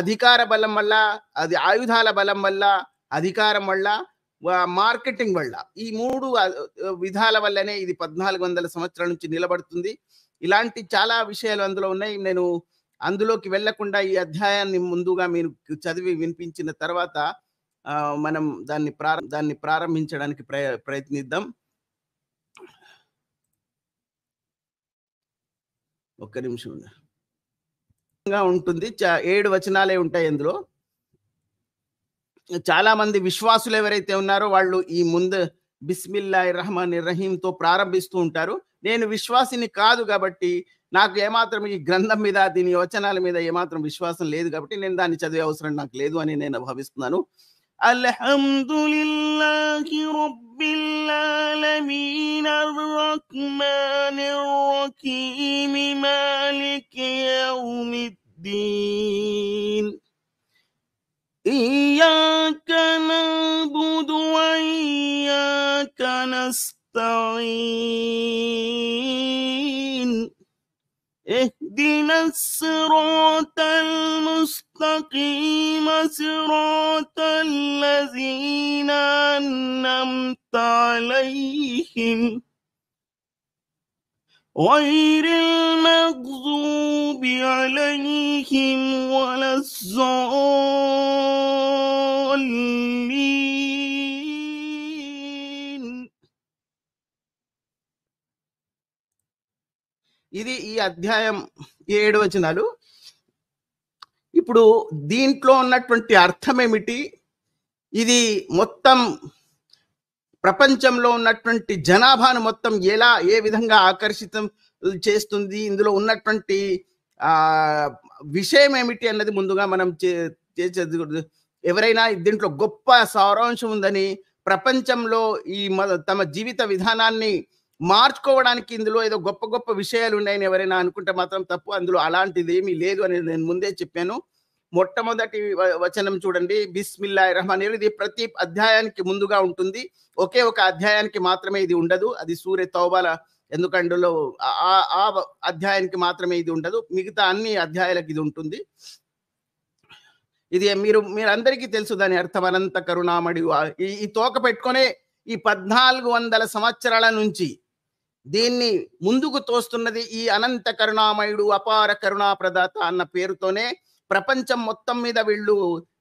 అధికార బలం వల్ల, అది ఆయుధాల బలం వల్ల, అధికారం వల్ల, మార్కెటింగ్ వల్ల, ఈ 3 విధాల వల్లనే ఇది 1400 సంవత్సరాల నుంచి నిలబడుతుంది. ఇలాంటి చాలా విషయాలు అందులో ఉన్నాయి. నేను అందులోకి వెళ్ళకుండా ఈ అధ్యాయాన్ని ముందుగా మీరు చదివి వినిపించిన తర్వాత మనం దాన్ని ప్రారంభించడానికి ప్రయత్నిద్దాం. ఒక్క నిమిషం ఉంటుంది. 7 వచనాలే ఉంటాయి అందులో. చాలా మంది విశ్వాసులు ఎవరైతే ఉన్నారో వాళ్ళు ఈ ముందు బిస్మిల్లాహిర్ రహమానిర్ రహీంతో ప్రారంభిస్తూ ఉంటారు. నేను విశ్వాసిని కాదు కాబట్టి నాకు ఏమాత్రం ఈ గ్రంథం మీద, దీని వచనాల మీద ఏమాత్రం విశ్వాసం లేదు కాబట్టి నేను దాన్ని చదివే అవసరం నాకు లేదు అని నేను భావిస్తున్నాను. అల్హమ్దులిల్లాహి రబ్బిల్ ఆలమీన్ అర్రహ్మానిర్ రహీం మాలికి యౌమిద్దీన్ ఇయ్యాక నఅబుదు వ ఇయ్యాక నస్తഈన్ ఇహ్దినస్ సిరాతల్ ముస్తఖీమ సిరాతల్ లజీన అన్అమ్త అలైహిం గైరిల్ మగ్జూబి అలైహిం వలస్సాలీన్. ఇది ఈ అధ్యాయం 7 వచనాలు. ఇప్పుడు దీంట్లో ఉన్నటువంటి అర్థం ఏమిటి? ఇది మొత్తం ప్రపంచంలో ఉన్నటువంటి జనాభాను మొత్తం ఏ విధంగా ఆకర్షితం చేస్తుంది, ఇందులో ఉన్నటువంటి విషయం ఏమిటి అన్నది ముందుగా మనం ఎవరైనా దీంట్లో గొప్ప సారాంశం ఉందని, ప్రపంచంలో తమ జీవిత విధానాన్ని మార్చుకోవడానికి ఇందులో ఏదో గొప్ప గొప్ప విషయాలు ఉన్నాయని ఎవరైనా అనుకుంటే మాత్రం తప్పు. అందులో అలాంటిది ఏమీ లేదు అని నేను ముందే చెప్పాను. మొట్టమొదటి వచనం చూడండి, బిస్మిల్లాహిర్ రహమానిర్ రహీం. ఇది ప్రతి అధ్యాయానికి ముందుగా ఉంటుంది. ఒకే ఒక అధ్యాయానికి మాత్రమే ఇది ఉండదు. అది సూరే తౌబాల, ఎందుకంటే ఆ అధ్యాయానికి మాత్రమే ఇది ఉండదు. మిగతా అన్ని అధ్యాయాలకు ఇది ఉంటుంది. ఇది మీరందరికీ తెలుసు దాని అర్థం, అనంత కరుణామడి. ఈ తోక పెట్టుకునే ఈ 1400 సంవత్సరాల నుంచి దీన్ని ముందుకు తోస్తున్నది ఈ అనంత కరుణామయుడు, అపార కరుణా ప్రదాత అన్న పేరుతోనే ప్రపంచం మొత్తం మీద వీళ్ళు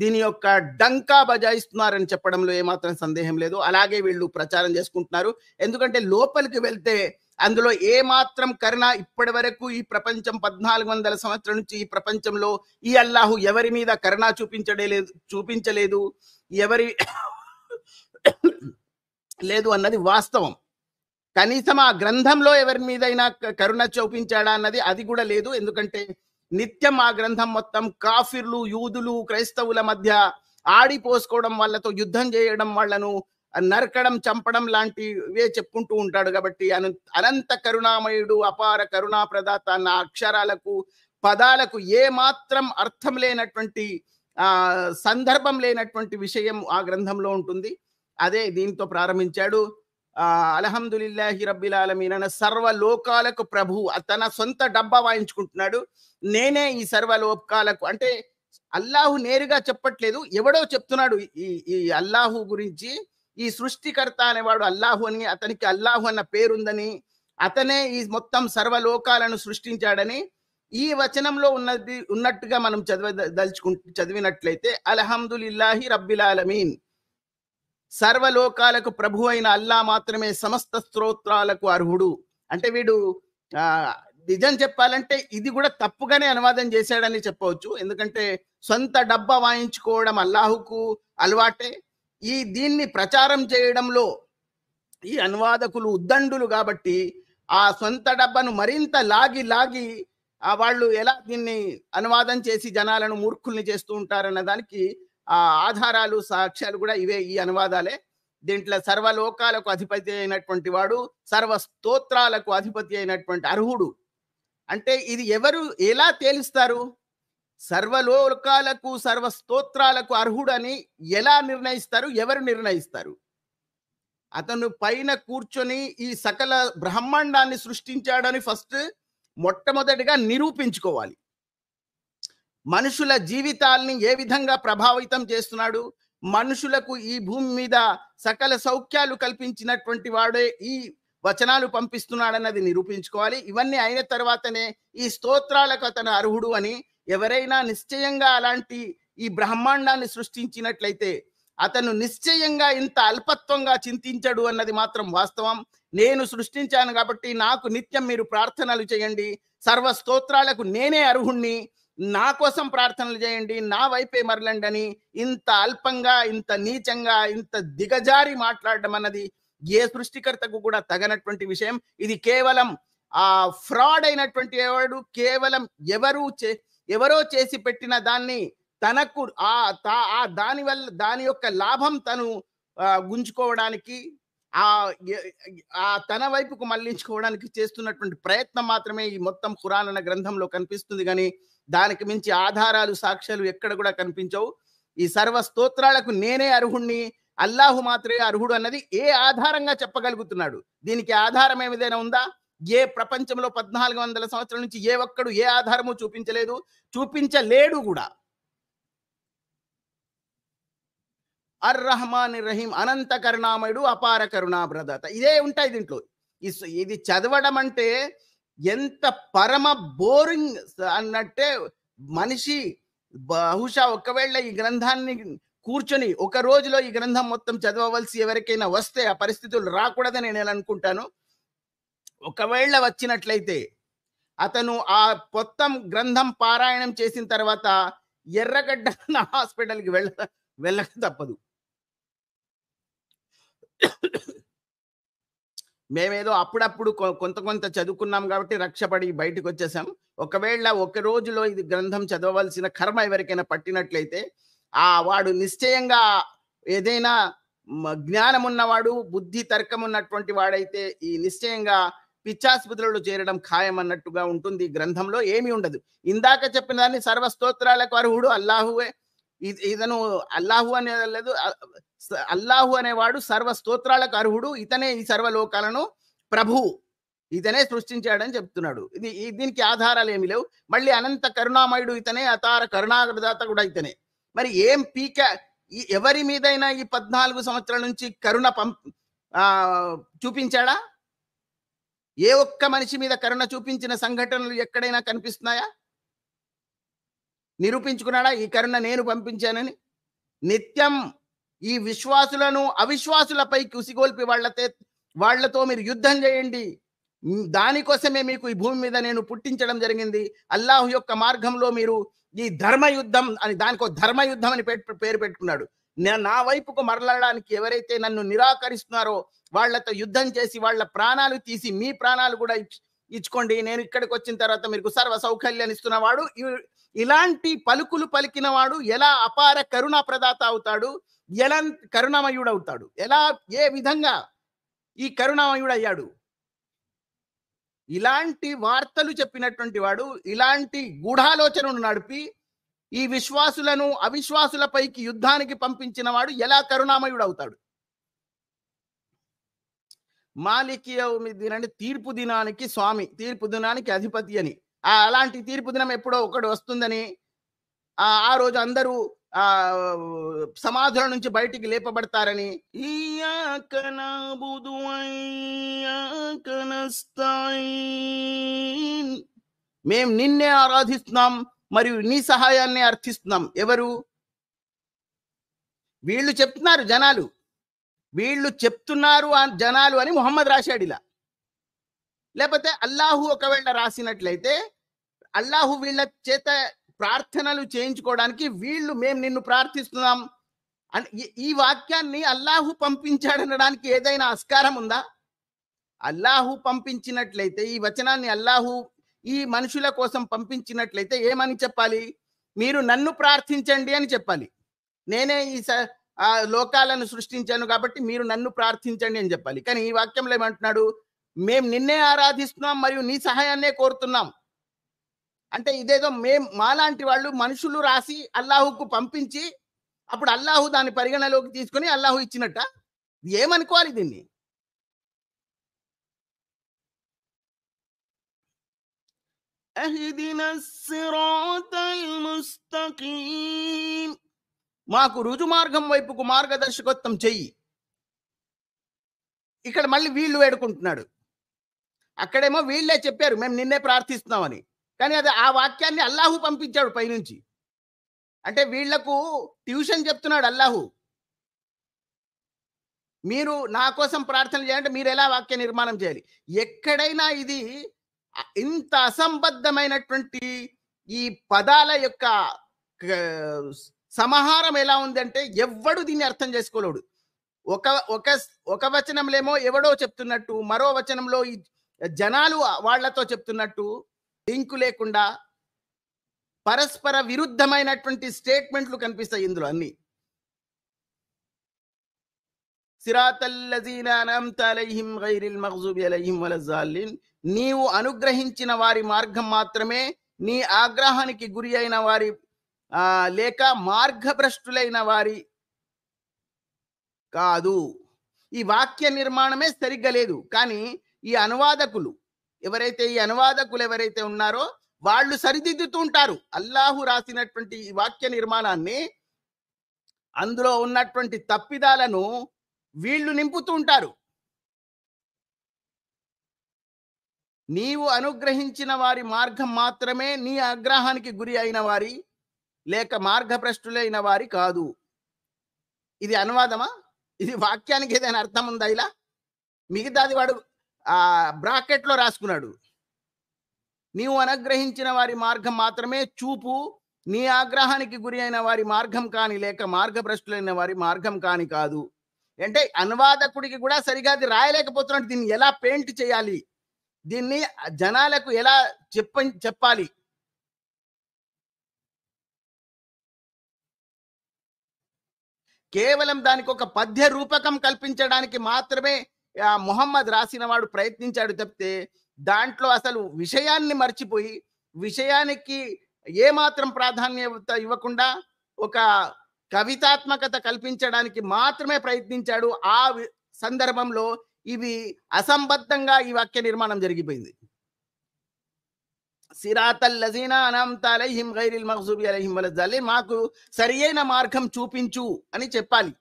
దీని యొక్క డంకా బజాయిస్తున్నారని చెప్పడంలో ఏమాత్రం సందేహం లేదు. అలాగే వీళ్ళు ప్రచారం చేసుకుంటున్నారు. ఎందుకంటే లోపలికి వెళ్తే అందులో ఏమాత్రం కరుణ ఇప్పటి వరకు ఈ ప్రపంచం 1400 సంవత్సరాల నుంచి ఈ ప్రపంచంలో ఈ అల్లాహు ఎవరి మీద కరుణ చూపించలేదు, ఎవరి లేదు అన్నది వాస్తవం. కనీసం ఆ గ్రంథంలో ఎవరి మీదైనా కరుణ చూపించాడా అన్నది అది కూడా లేదు. ఎందుకంటే నిత్యం ఆ గ్రంథం మొత్తం కాఫిర్లు, యూదులు, క్రైస్తవుల మధ్య ఆడిపోసుకోవడం, వాళ్ళతో యుద్ధం చేయడం, వాళ్ళను నరకడం, చంపడం లాంటివే చెప్పుకుంటూ ఉంటాడు. కాబట్టి అనంత కరుణామయుడు, అపార కరుణా ప్రదాత అన్న అక్షరాలకు, పదాలకు ఏ మాత్రం అర్థం లేనటువంటి సందర్భం లేనటువంటి విషయం ఆ గ్రంథంలో ఉంటుంది. అదే దీంతో ప్రారంభించాడు. అల్హమ్దులిల్లాహి రబ్బిల్ ఆలమీన్ అన్న సర్వలోకాలకు ప్రభువు తన సొంత డబ్బా వాయించుకుంటున్నాడు. నేనే ఈ సర్వలోకాలకు, అంటే అల్లాహు నేరుగా చెప్పట్లేదు, ఎవడో చెప్తున్నాడు ఈ అల్లాహు గురించి. ఈ సృష్టికర్త అనేవాడు అల్లాహు అని, అతనికి అల్లాహు అన్న పేరుందని, అతనే ఈ మొత్తం సర్వలోకాలను సృష్టించాడని ఈ వచనంలో ఉన్నట్టుగా మనం చదివినట్లయితే అల్హమ్దులిల్లాహి రబ్బిల్ ఆలమీన్, సర్వలోకాలకు ప్రభు అయిన అల్లా మాత్రమే సమస్త స్తోత్రాలకు అర్హుడు. అంటే వీడు నిజం చెప్పాలంటే ఇది కూడా తప్పుగానే అనువాదం చేశాడని చెప్పవచ్చు. ఎందుకంటే సొంత డబ్బా వాయించుకోవడం అల్లాహుకు అలవాటే. దీన్ని ప్రచారం చేయడంలో ఈ అనువాదకులు ఉద్దండులు కాబట్టి ఆ సొంత డబ్బాను మరింత లాగి వాళ్ళు ఎలా దీన్ని అనువాదం చేసి జనాలను మూర్ఖుల్ని చేస్తూ ఉంటారన్న దానికి ఆధారాలు, సాక్ష్యాలు కూడా ఇవే, ఈ అనువాదాలే. దీంట్లో సర్వలోకాలకు అధిపతి అయినటువంటి వాడు, సర్వ స్తోత్రాలకు అధిపతి అయినటువంటి అర్హుడు. అంటే ఇది ఎవరు ఎలా తేలుస్తారు? సర్వలోకాలకు, సర్వ స్తోత్రాలకు అర్హుడని ఎలా నిర్ణయిస్తారు? ఎవరు నిర్ణయిస్తారు? అతను పైన కూర్చొని ఈ సకల బ్రహ్మాండాన్ని సృష్టించాడని మొట్టమొదటిగా నిరూపించుకోవాలి. మనుషుల జీవితాల్ని ఏ విధంగా ప్రభావితం చేస్తున్నాడు, మనుషులకు ఈ భూమి మీద సకల సౌఖ్యాలు కల్పించినటువంటి వాడే ఈ వచనాలు పంపిస్తున్నాడన్నది నిరూపించుకోవాలి. ఇవన్నీ అయిన తర్వాతనే ఈ స్తోత్రాలకు అతను అర్హుడు అని ఎవరైనా నిశ్చయంగా అలాంటి ఈ బ్రహ్మాండాన్ని సృష్టించినట్లయితే అతను నిశ్చయంగా ఇంత అల్పత్వంగా చింతించడు అన్నది మాత్రం వాస్తవం. నేను సృష్టించాను కాబట్టి నాకు నిత్యం మీరు ప్రార్థనలు చేయండి, సర్వ స్తోత్రాలకు నేనే అర్హుణ్ణి, నా కోసం ప్రార్థనలు చేయండి, నా వైపే మరలండి అని ఇంత అల్పంగా, ఇంత నీచంగా, ఇంత దిగజారి మాట్లాడడం అన్నది ఏ సృష్టికర్తకు కూడా తగనటువంటి విషయం. ఇది కేవలం ఫ్రాడ్ అయినటువంటి వాడు కేవలం ఎవరో చేసి పెట్టిన దాన్ని తనకు దాని వల్ల దాని యొక్క లాభం తను గుంజుకోవడానికి తన వైపుకు మళ్లించుకోవడానికి చేస్తున్నటువంటి ప్రయత్నం మాత్రమే ఈ మొత్తం ఖురాన్ అన్న గ్రంథంలో కనిపిస్తుంది. కానీ దానికి మించి ఆధారాలు, సాక్ష్యాలు ఎక్కడ కూడా కనిపించవు. ఈ సర్వ స్తోత్రాలకు నేనే అర్హుణ్ణి, అల్లాహు మాత్రమే అర్హుడు అన్నది ఏ ఆధారంగా చెప్పగలుగుతున్నాడు? దీనికి ఆధారం ఏదైనా ఉందా? ఏ ప్రపంచంలో 1400 సంవత్సరాల నుంచి ఏ ఒక్కడు ఏ ఆధారము చూపించలేదు, చూపించలేడు కూడా. అర్-రహమాన్ రహీం, అనంత కరుణామయుడు, అపార కరుణా ప్రదాత, ఇదే ఉంటాయి దీంట్లో. ఇది చదవడం అంటే ఎంత పరమ బోరింగ్ అన్నట్టే. మనిషి బహుశా ఒకవేళ ఈ గ్రంథాన్ని కూర్చొని ఒక రోజులో ఈ గ్రంథం మొత్తం చదవవలసి ఎవరికైనా వస్తే ఆ పరిస్థితులు రాకూడదని నేను అనుకుంటాను. ఒకవేళ వచ్చినట్లయితే అతను ఆ మొత్తం గ్రంథం పారాయణం చేసిన తర్వాత ఎర్రగడ్డ హాస్పిటల్కి వెళ్ళక తప్పదు. మేమేదో అప్పుడప్పుడు కొంత చదువుకున్నాం కాబట్టి రక్షపడి బయటకు వచ్చేసాం. ఒకవేళ ఒక రోజులో ఇది గ్రంథం చదవవలసిన కర్మ ఎవరికైనా పట్టినట్లయితే వాడు నిశ్చయంగా ఏదైనా జ్ఞానం ఉన్నవాడు, బుద్ధి తర్కం ఉన్నటువంటి వాడైతే ఈ నిశ్చయంగా పిచ్చాసుపత్రులు చేరడం ఖాయం అన్నట్టుగా ఉంటుంది. గ్రంథంలో ఏమీ ఉండదు. ఇందాక చెప్పిన దాన్ని సర్వ స్తోత్రాలకు అర్హుడు అల్లాహువే. ఇతను అల్లాహు అనే లేదు, అల్లాహు అనేవాడు సర్వ స్తోత్రాలకు అర్హుడు. ఇతనే ఈ సర్వలోకాలను ప్రభువు, ఇతనే సృష్టించాడని చెప్తున్నాడు. దీనికి ఆధారాలు ఏమి లేవు. మళ్ళీ అనంత కరుణామయుడు ఇతనే, అతార కరుణాదాత కూడా ఇతనే. మరి ఏం ఎవరి మీదైనా ఈ 14 సంవత్సరాల నుంచి కరుణ చూపించాడా? ఏ ఒక్క మనిషి మీద కరుణ చూపించిన సంఘటనలు ఎక్కడైనా కనిపిస్తున్నాయా? నిరూపించుకున్నాడా ఈ కరుణ నేను పంపించానని? నిత్యం ఈ విశ్వాసులను అవిశ్వాసులపై కుసిగొల్పి వాళ్లతో మీరు యుద్ధం చేయండి, దానికోసమే మీకు ఈ భూమి మీద నేను పుట్టించడం జరిగింది. అల్లాహు యొక్క మార్గంలో మీరు ఈ ధర్మయుద్ధం అని, దానికో ధర్మయుద్ధం అని పేరు పెట్టుకున్నాడు. నా వైపుకు మరలడానికి ఎవరైతే నన్ను నిరాకరిస్తున్నారో వాళ్లతో యుద్ధం చేసి వాళ్ళ ప్రాణాలు తీసి మీ ప్రాణాలు కూడా ఇచ్చుకోండి, నేను ఇక్కడికి వచ్చిన తర్వాత మీకు సర్వ సౌకర్యాన్ని ఇస్తున్నవాడు. ఇలాంటి పలుకులు పలికిన వాడు ఎలా అపార కరుణా ప్రదాత అవుతాడు? ఎలా కరుణామయుడు అవుతాడు? ఏ విధంగా ఈ కరుణామయుడు అయ్యాడు? ఇలాంటి వార్తలు చెప్పినటువంటి వాడు, ఇలాంటి గూఢాలోచనను నడిపి ఈ విశ్వాసులను అవిశ్వాసులపైకి యుద్ధానికి పంపించిన వాడు ఎలా కరుణామయుడు అవుతాడు? మాలికి యౌమిద్దీన్ అంటే తీర్పు దినానికి స్వామి, తీర్పు దినానికి అధిపతి అని. అలాంటి తీర్పు దినం ఎప్పుడో ఒకటి వస్తుందని ఆ రోజు అందరూ సమాధుల నుంచి బయటికి లేపబడతారని, ఇయ్యాక నఅబుదు వఇయ్యాక నస్తഈన్, మేం నిన్నే ఆరాధిస్తున్నాం మరియు నీ సహాయాన్ని అర్థిస్తున్నాం. ఎవరు? వీళ్ళు చెప్తున్నారు జనాలు, వీళ్ళు చెప్తున్నారు జనాలు అని ముహమ్మద్ రాశాడు ఇలా. లేకపోతే అల్లాహు ఒకవేళ రాసినట్లయితే అల్లాహు వీళ్ళ చేత ప్రార్థనలు చేయించుకోవడానికి వీళ్ళు మేము నిన్ను ప్రార్థిస్తున్నాం అని ఈ వాక్యాన్ని అల్లాహు పంపించాడనడానికి ఏదైనా ఆస్కారం ఉందా? అల్లాహు పంపించినట్లయితే ఈ వచనాన్ని అల్లాహు ఈ మనుషుల కోసం పంపించినట్లయితే ఏమని చెప్పాలి? మీరు నన్ను ప్రార్థించండి అని చెప్పాలి. నేనే ఈ లోకాలను సృష్టించాను కాబట్టి మీరు నన్ను ప్రార్థించండి అని చెప్పాలి. కానీ ఈ వాక్యంలో ఏమంటున్నాడు? మేము నిన్నే ఆరాధిస్తున్నాం మరియు నీ సహాయాన్నే కోరుతున్నాం. అంటే ఇదేదో మాలాంటి వాళ్ళు మనుషులు రాసి అల్లాహుకు పంపించి అప్పుడు అల్లాహు దాన్ని పరిగణలోకి తీసుకొని అల్లాహు ఇచ్చినట్ట ఏమనుకోవాలి దీన్ని? అహ్దినస్ సిరాతల్ ముస్తకీమ్, మాకు రుజు మార్గం వైపుకు మార్గదర్శకత్వం చెయ్యి. ఇక్కడ మళ్ళీ వీళ్ళు వేడుకుంటున్నాడు. అక్కడేమో వీళ్ళే చెప్పారు మేము నిన్నే ప్రార్థిస్తున్నామని. కానీ అది ఆ వాక్యాన్ని అల్లాహు పంపించాడు పైనుంచి. అంటే వీళ్లకు ట్యూషన్ చెప్తున్నాడు అల్లాహు. మీరు నా కోసం ప్రార్థన చేయాలంటే మీరు ఎలా వాక్య నిర్మాణం చేయాలి. ఎక్కడైనా ఇది ఇంత అసంబద్ధమైనటువంటి ఈ పదాల యొక్క సమాహారం ఎలా ఉందంటే ఎవ్వడు దీన్ని అర్థం చేసుకోలేడు. ఒక ఒక ఒక వచనంలేమో ఎవడో చెప్తున్నట్టు, మరో వచనంలో ఈ జనాలు వాళ్లతో చెప్తున్నట్టు, లింకు లేకుండా పరస్పర విరుద్ధమైనటువంటి స్టేట్మెంట్లు కనిపిస్తాయి ఇందులో అన్ని. సిరాతల్లజీన అనమ్త అలైహిం గైరిల్ మగ్జూబి అలైహిం వలజ్జాలిన్, నీవు అనుగ్రహించిన వారి మార్గం మాత్రమే, నీ ఆగ్రహానికి గురి అయిన వారి లేక మార్గభ్రష్టులైన వారి కాదు. ఈ వాక్య నిర్మాణమే సరిగ్గా లేదు. కానీ ఈ అనువాదకులు ఎవరైతే ఉన్నారో వాళ్ళు సరిదిద్దుతూ ఉంటారు. అల్లాహు రాసినటువంటి ఈ వాక్య నిర్మాణాన్ని, అందులో ఉన్నటువంటి తప్పిదాలను వీళ్ళు నింపుతూ ఉంటారు. నీవు అనుగ్రహించిన వారి మార్గం మాత్రమే, నీ ఆగ్రహానికి గురి అయిన వారి లేక మార్గభ్రష్టులైన వారి కాదు. ఇది అనువాదమా? ఇది వాక్యానికి ఏదైనా అర్థం ఉందా? ఇలా మిగతాది వాడు బ్రాకెట్లో రాసుకున్నాడు. నీవు అనుగ్రహించిన వారి మార్గం మాత్రమే చూపు, నీ ఆగ్రహానికి గురి అయిన వారి మార్గం కాని లేక మార్గభ్రష్టులైన వారి మార్గం కాని కాదు. అంటే అనువాదకుడికి కూడా సరిగా అది రాయలేకపోతున్నాడు. దీన్ని ఎలా పెయింట్ చేయాలి, దీన్ని జనాలకు ఎలా చెప్పాలి. కేవలం దానికి ఒక పద్య రూపకం కల్పించడానికి మాత్రమే మొహమ్మద్ రాసిన వాడు ప్రయత్నించాడు తప్పితే, దాంట్లో అసలు విషయాన్ని మర్చిపోయి, విషయానికి ఏమాత్రం ప్రాధాన్యత ఇవ్వకుండా ఒక కవితాత్మకత కల్పించడానికి మాత్రమే ప్రయత్నించాడు. ఆ సందర్భంలో ఇవి అసంబద్ధంగా ఈ వాక్య నిర్మాణం జరిగిపోయింది. సిరాతల్లజీన అనమ్త అలైహిం గైరిల్ మగ్జూబి అలైహిం వలజ్జాలిన్, మాకు సరియైన మార్గం చూపించు అని చెప్పాలి.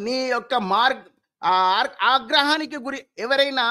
నీ యొక్క ఆగ్రహానికి గురి ఎవరైనా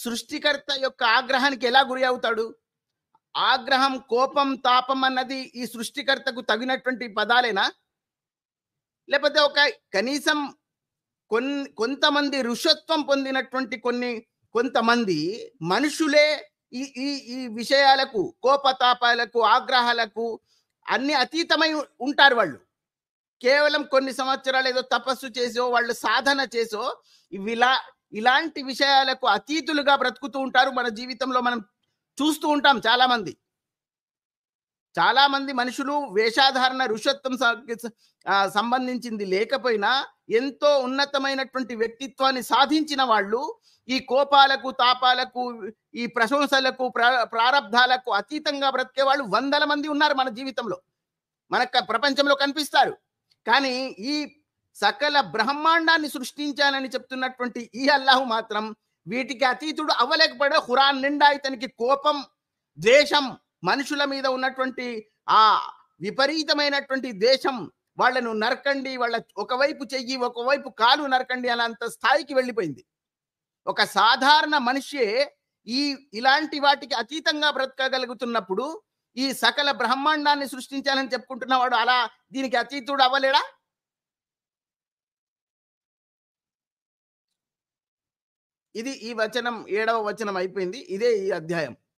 సృష్టికర్త యొక్క ఆగ్రహానికి ఎలా గురి అవుతాడు? ఆగ్రహం, కోపం, తాపం అన్నది ఈ సృష్టికర్తకు తగినటువంటి పదాలేనా? లేకపోతే ఒక కనీసం కొంతమంది ఋషత్వం పొందినటువంటి కొంతమంది మనుషులే ఈ విషయాలకు, కోపతాపాలకు, ఆగ్రహాలకు అన్ని అతీతమై ఉంటారు. వాళ్ళు కేవలం కొన్ని సంవత్సరాలు ఏదో తపస్సు చేసో, వాళ్ళు సాధన చేసో ఇలాంటి విషయాలకు అతీతులుగా బ్రతుకుతూ ఉంటారు. మన జీవితంలో మనం చూస్తూ ఉంటాం. చాలా మంది మనుషులు వేషాధారణ, ఋషత్వం సంబంధించింది లేకపోయినా ఎంతో ఉన్నతమైనటువంటి వ్యక్తిత్వాన్ని సాధించిన వాళ్ళు ఈ కోపాలకు, తాపాలకు, ఈ ప్రశంసలకు, ప్రారబ్ధాలకు అతీతంగా బ్రతికే వాళ్ళు వందల మంది ఉన్నారు మన జీవితంలో, మన ప్రపంచంలో కనిపిస్తారు. కానీ ఈ సకల బ్రహ్మాండాన్ని సృష్టించాలని చెప్తున్నటువంటి ఈ అల్లాహు మాత్రం వీటికి అతీతుడు అవ్వలేకపోయాడు. ఖురాన్ నిండా ఇతనికి కోపం, ద్వేషం, మనుషుల మీద ఉన్నటువంటి ఆ విపరీతమైనటువంటి ద్వేషం, వాళ్ళను నరకండి, వాళ్ళ ఒకవైపు చెయ్యి ఒకవైపు కాలు నరకండి అనంత స్థాయికి వెళ్ళిపోయింది. ఒక సాధారణ మనిషే ఇలాంటి వాటికి అతీతంగా బ్రతకగలుగుతున్నప్పుడు ఈ సకల బ్రహ్మాండాన్ని సృష్టించాలని చెప్పుకుంటున్నవాడు అలా దీనికి అతీతుడు అవ్వలేడా? ఇది ఈ వచనం 7వ వచనం అయిపోయింది. ఇదే ఈ అధ్యాయం.